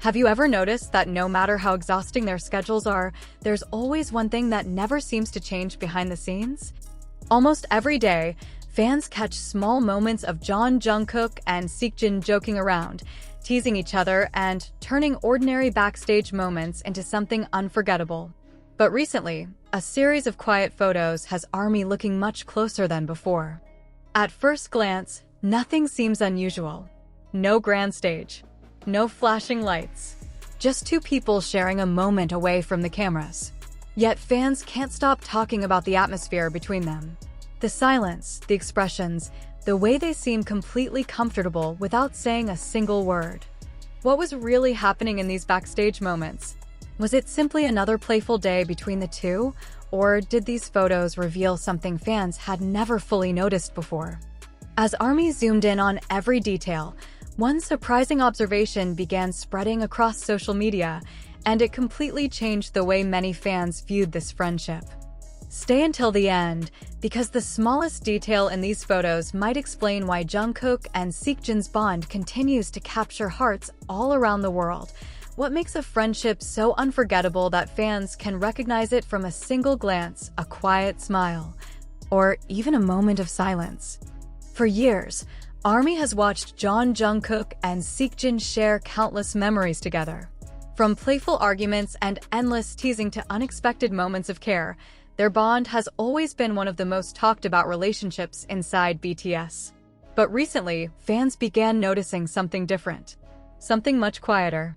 Have you ever noticed that no matter how exhausting their schedules are, there's always one thing that never seems to change behind the scenes? Almost every day, fans catch small moments of Jeon Jungkook and Seokjin joking around, teasing each other, and turning ordinary backstage moments into something unforgettable. But recently, a series of quiet photos has ARMY looking much closer than before. At first glance, nothing seems unusual. No grand stage, no flashing lights, just two people sharing a moment away from the cameras. Yet fans can't stop talking about the atmosphere between them. The silence, the expressions, the way they seem completely comfortable without saying a single word. What was really happening in these backstage moments? Was it simply another playful day between the two, or did these photos reveal something fans had never fully noticed before? As ARMY zoomed in on every detail, one surprising observation began spreading across social media, and it completely changed the way many fans viewed this friendship. Stay until the end, because the smallest detail in these photos might explain why Jungkook and Seokjin's bond continues to capture hearts all around the world. What makes a friendship so unforgettable that fans can recognize it from a single glance, a quiet smile, or even a moment of silence? For years, ARMY has watched Jeon Jungkook and Seokjin share countless memories together. From playful arguments and endless teasing to unexpected moments of care, their bond has always been one of the most talked about relationships inside BTS. But recently, fans began noticing something different. Something much quieter.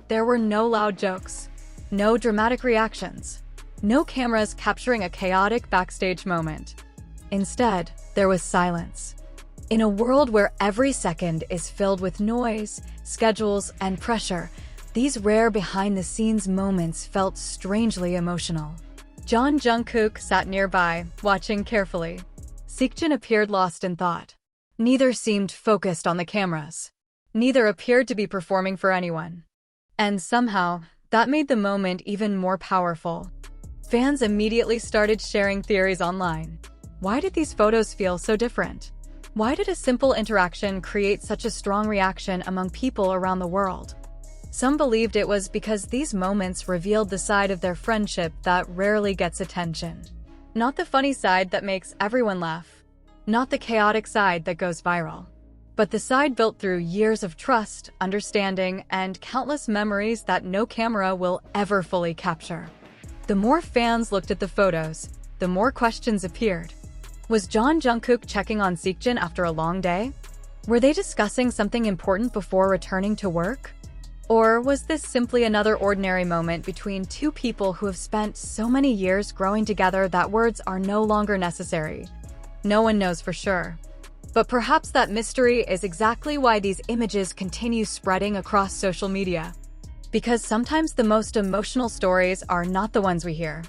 There were no loud jokes, no dramatic reactions, no cameras capturing a chaotic backstage moment. Instead, there was silence. In a world where every second is filled with noise, schedules, and pressure, these rare behind-the-scenes moments felt strangely emotional. Jeon Jungkook sat nearby, watching carefully. Seokjin appeared lost in thought. Neither seemed focused on the cameras. Neither appeared to be performing for anyone. And somehow, that made the moment even more powerful. Fans immediately started sharing theories online. Why did these photos feel so different? Why did a simple interaction create such a strong reaction among people around the world? Some believed it was because these moments revealed the side of their friendship that rarely gets attention. Not the funny side that makes everyone laugh. Not the chaotic side that goes viral. But the side built through years of trust, understanding, and countless memories that no camera will ever fully capture. The more fans looked at the photos, the more questions appeared. Was Jeon Jungkook checking on Seokjin after a long day? Were they discussing something important before returning to work? Or was this simply another ordinary moment between two people who have spent so many years growing together that words are no longer necessary? No one knows for sure. But perhaps that mystery is exactly why these images continue spreading across social media. Because sometimes the most emotional stories are not the ones we hear.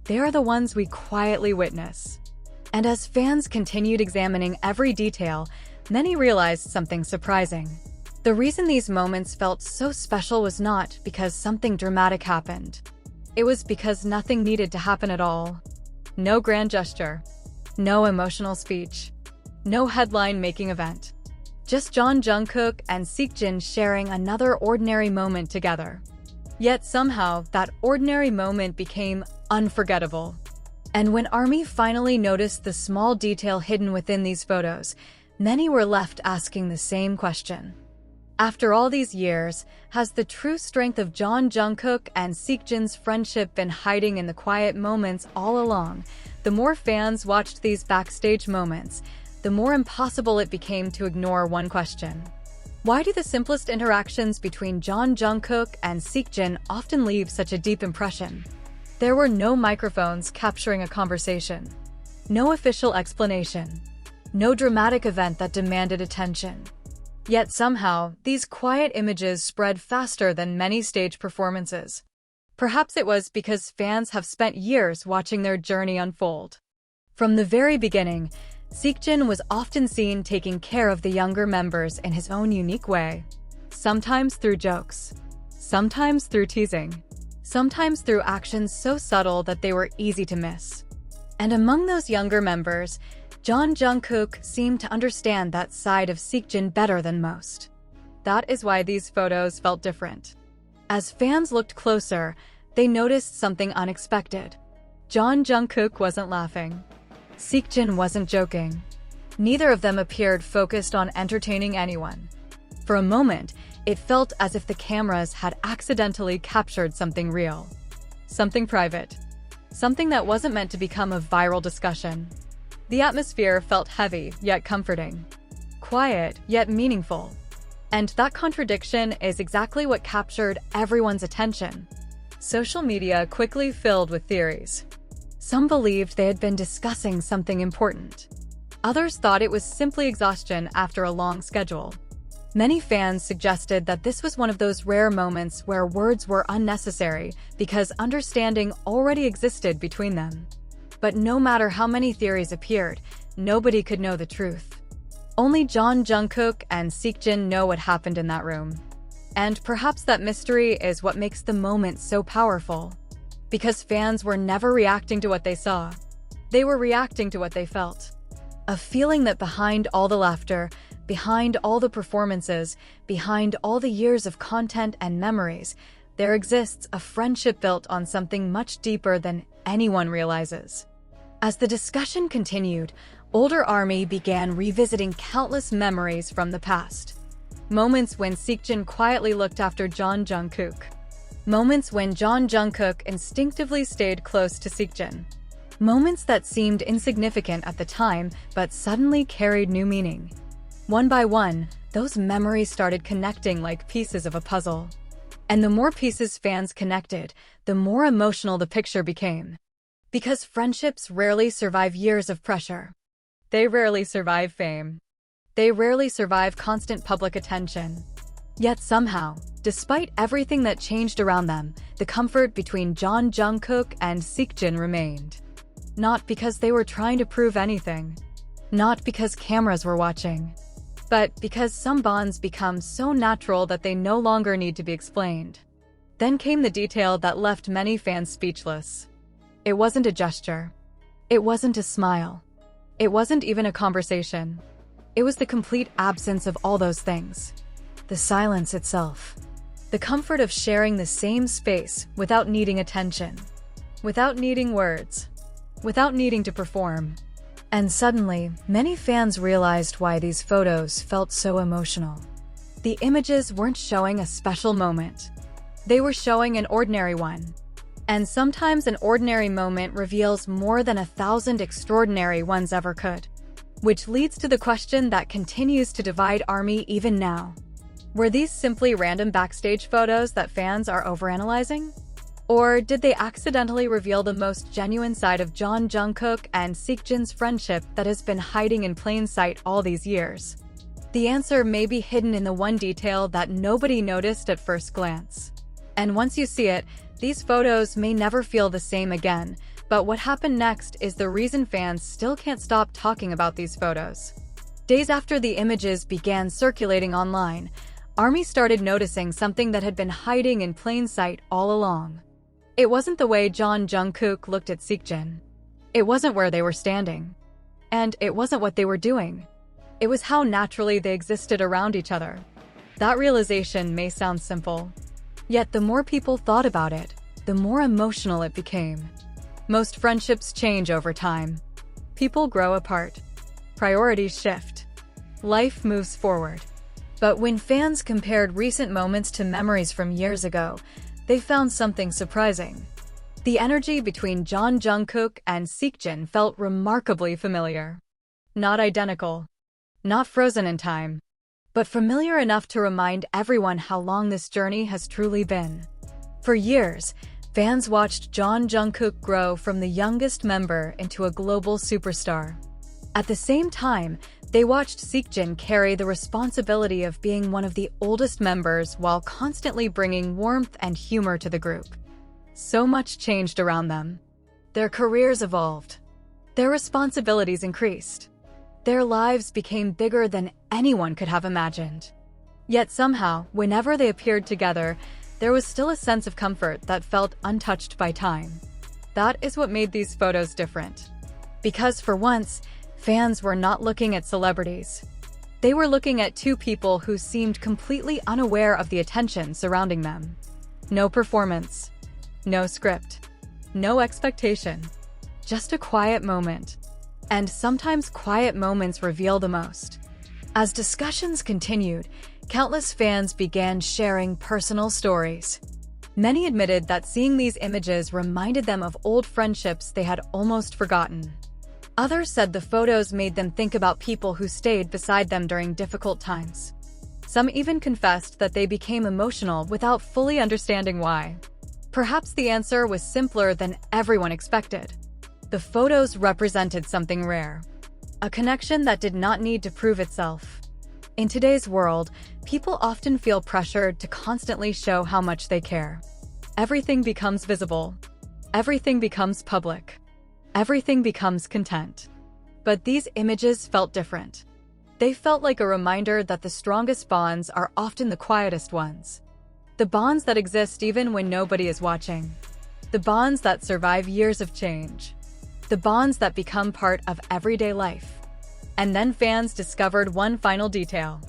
They are the ones we quietly witness. And as fans continued examining every detail, many realized something surprising. The reason these moments felt so special was not because something dramatic happened. It was because nothing needed to happen at all. No grand gesture. No emotional speech. No headline-making event. Just Jeon Jungkook and Seokjin sharing another ordinary moment together. Yet somehow, that ordinary moment became unforgettable. And when ARMY finally noticed the small detail hidden within these photos, many were left asking the same question. After all these years, has the true strength of Jeon Jungkook and Seokjin's friendship been hiding in the quiet moments all along? The more fans watched these backstage moments, the more impossible it became to ignore one question. Why do the simplest interactions between Jeon Jungkook and Seokjin often leave such a deep impression? There were no microphones capturing a conversation, no official explanation, no dramatic event that demanded attention. Yet somehow, these quiet images spread faster than many stage performances. Perhaps it was because fans have spent years watching their journey unfold. From the very beginning, Seokjin was often seen taking care of the younger members in his own unique way. Sometimes through jokes, sometimes through teasing, sometimes through actions so subtle that they were easy to miss. And among those younger members, Jeon Jungkook seemed to understand that side of Seokjin better than most. That is why these photos felt different. As fans looked closer, they noticed something unexpected. Jeon Jungkook wasn't laughing. Seokjin wasn't joking. Neither of them appeared focused on entertaining anyone. For a moment, it felt as if the cameras had accidentally captured something real. Something private. Something that wasn't meant to become a viral discussion. The atmosphere felt heavy, yet comforting. Quiet, yet meaningful. And that contradiction is exactly what captured everyone's attention. Social media quickly filled with theories. Some believed they had been discussing something important. Others thought it was simply exhaustion after a long schedule. Many fans suggested that this was one of those rare moments where words were unnecessary because understanding already existed between them. But no matter how many theories appeared, nobody could know the truth. Only Jeon Jungkook and Seokjin know what happened in that room. And perhaps that mystery is what makes the moment so powerful. Because fans were never reacting to what they saw. They were reacting to what they felt. A feeling that behind all the laughter, behind all the performances, behind all the years of content and memories, there exists a friendship built on something much deeper than anyone realizes. As the discussion continued, older ARMY began revisiting countless memories from the past. Moments when Seokjin quietly looked after Jeon Jungkook. Moments when Jeon Jungkook instinctively stayed close to Seokjin. Moments that seemed insignificant at the time but suddenly carried new meaning. One by one, those memories started connecting like pieces of a puzzle. And the more pieces fans connected, the more emotional the picture became. Because friendships rarely survive years of pressure. They rarely survive fame. They rarely survive constant public attention. Yet somehow, despite everything that changed around them, the comfort between Jeon Jungkook and Seokjin remained. Not because they were trying to prove anything. Not because cameras were watching. But because some bonds become so natural that they no longer need to be explained. Then came the detail that left many fans speechless. It wasn't a gesture. It wasn't a smile. It wasn't even a conversation. It was the complete absence of all those things. The silence itself. The comfort of sharing the same space without needing attention. Without needing words. Without needing to perform. And suddenly, many fans realized why these photos felt so emotional. The images weren't showing a special moment. They were showing an ordinary one. And sometimes an ordinary moment reveals more than 1,000 extraordinary ones ever could. Which leads to the question that continues to divide ARMY even now. Were these simply random backstage photos that fans are overanalyzing? Or did they accidentally reveal the most genuine side of Jeon Jungkook and Seokjin's friendship that has been hiding in plain sight all these years? The answer may be hidden in the one detail that nobody noticed at first glance. And once you see it, these photos may never feel the same again, but what happened next is the reason fans still can't stop talking about these photos. Days after the images began circulating online, ARMY started noticing something that had been hiding in plain sight all along. It wasn't the way Jeon Jungkook looked at Seokjin. It wasn't where they were standing. And it wasn't what they were doing. It was how naturally they existed around each other. That realization may sound simple. Yet the more people thought about it, the more emotional it became. Most friendships change over time. People grow apart. Priorities shift. Life moves forward. But when fans compared recent moments to memories from years ago, they found something surprising. The energy between Jeon Jungkook and Seokjin felt remarkably familiar. Not identical. Not frozen in time. But familiar enough to remind everyone how long this journey has truly been. For years, fans watched Jeon Jungkook grow from the youngest member into a global superstar. At the same time, they watched Seokjin carry the responsibility of being one of the oldest members while constantly bringing warmth and humor to the group. So much changed around them. Their careers evolved. Their responsibilities increased. Their lives became bigger than anyone could have imagined. Yet somehow, whenever they appeared together, there was still a sense of comfort that felt untouched by time. That is what made these photos different. Because for once, fans were not looking at celebrities. They were looking at two people who seemed completely unaware of the attention surrounding them. No performance. No script. No expectation. Just a quiet moment. And sometimes quiet moments reveal the most. As discussions continued, countless fans began sharing personal stories. Many admitted that seeing these images reminded them of old friendships they had almost forgotten. Others said the photos made them think about people who stayed beside them during difficult times. Some even confessed that they became emotional without fully understanding why. Perhaps the answer was simpler than everyone expected. The photos represented something rare. A connection that did not need to prove itself. In today's world, people often feel pressured to constantly show how much they care. Everything becomes visible. Everything becomes public. Everything becomes content. But these images felt different. They felt like a reminder that the strongest bonds are often the quietest ones. The bonds that exist even when nobody is watching. The bonds that survive years of change. The bonds that become part of everyday life. And then fans discovered one final detail.